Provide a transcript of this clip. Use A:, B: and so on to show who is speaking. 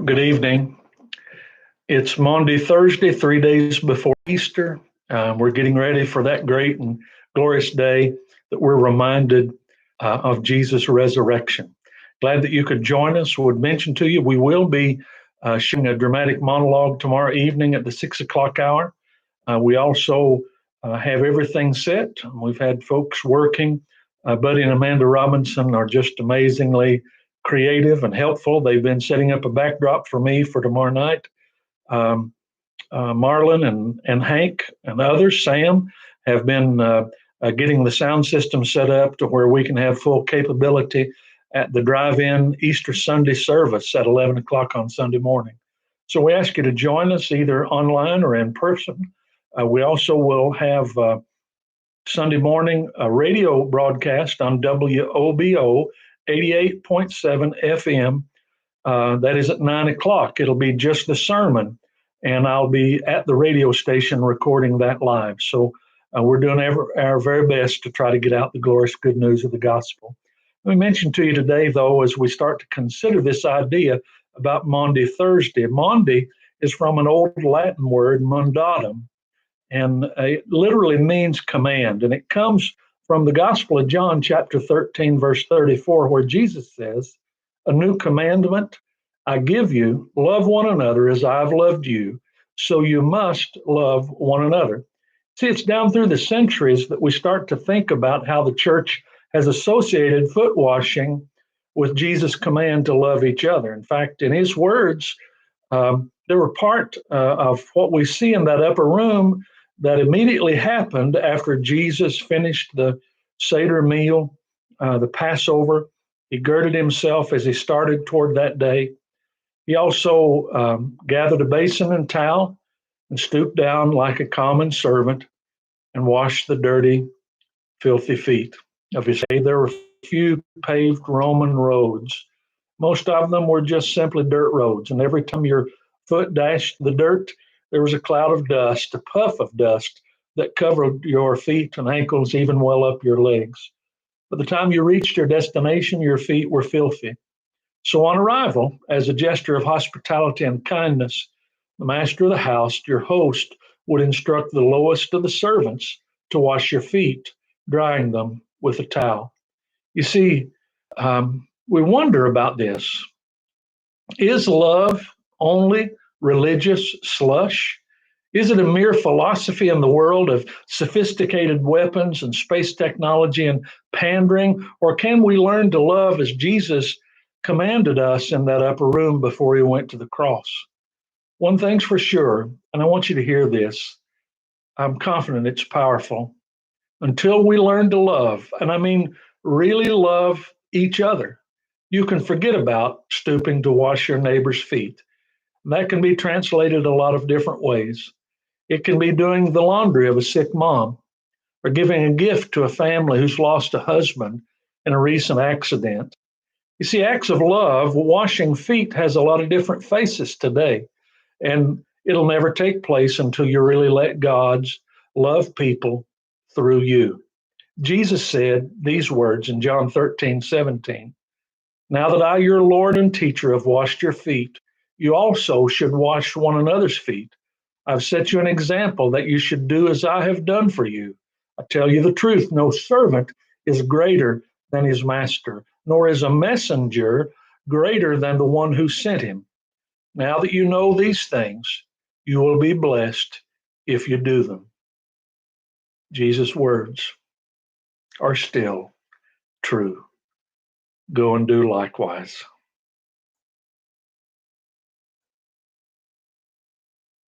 A: Good evening. It's Maundy, Thursday, 3 days before Easter. We're getting ready for that great and glorious day that we're reminded of Jesus' resurrection. Glad that you could join us. Would mention to you, we will be sharing a dramatic monologue tomorrow evening at the 6 o'clock hour. We also have everything set. We've had folks working. Buddy and Amanda Robinson are just amazingly creative and helpful. They've been setting up a backdrop for me for tomorrow night. Um, Marlon and Hank and others, Sam, have been getting the sound system set up to where we can have full capability at the drive-in Easter Sunday service at 11 o'clock on Sunday morning. So we ask you to join us either online or in person. We also will have Sunday morning a radio broadcast on WOBO 88.7 FM. That is at 9 o'clock. It'll be just the sermon, and I'll be at the radio station recording that live. So we're doing our very best to try to get out the glorious good news of the gospel. Let me mention to you today, though, as we start to consider this idea about Maundy Thursday. Maundy is from an old Latin word, mundatum, and it literally means command. And it comes from the Gospel of John, chapter 13, verse 34, where Jesus says, "A new commandment I give you, love one another as I've loved you, so you must love one another." See, it's down through the centuries that we start to think about how the church has associated foot washing with Jesus' command to love each other. In fact, in his words, they were part of what we see in that upper room that immediately happened after Jesus finished the Seder meal, the Passover. He girded himself as he started toward that day. He also gathered a basin and towel and stooped down like a common servant and washed the dirty, filthy feet of his. There were few paved Roman roads. Most of them were just simply dirt roads, and every time your foot dashed the dirt, there was a cloud of dust, a puff of dust that covered your feet and ankles, even well up your legs. By the time you reached your destination, your feet were filthy. So on arrival, as a gesture of hospitality and kindness, the master of the house, your host, would instruct the lowest of the servants to wash your feet, drying them with a towel. You see, we wonder about this. Is love only religious slush? Is it a mere philosophy in the world of sophisticated weapons and space technology and pandering? Or can we learn to love as Jesus commanded us in that upper room before he went to the cross? One thing's for sure, and I want you to hear this. I'm confident it's powerful. Until we learn to love, and I mean really love each other, you can forget about stooping to wash your neighbor's feet. And that can be translated a lot of different ways. It can be doing the laundry of a sick mom, or giving a gift to a family who's lost a husband in a recent accident. You see, acts of love, washing feet, has a lot of different faces today. And it'll never take place until you really let God's love people through you. Jesus said these words in John 13:17. "Now that I, your Lord and teacher, have washed your feet, you also should wash one another's feet. I've set you an example that you should do as I have done for you. I tell you the truth, no servant is greater than his master, nor is a messenger greater than the one who sent him. Now that you know these things, you will be blessed if you do them." Jesus' words are still true. Go and do likewise.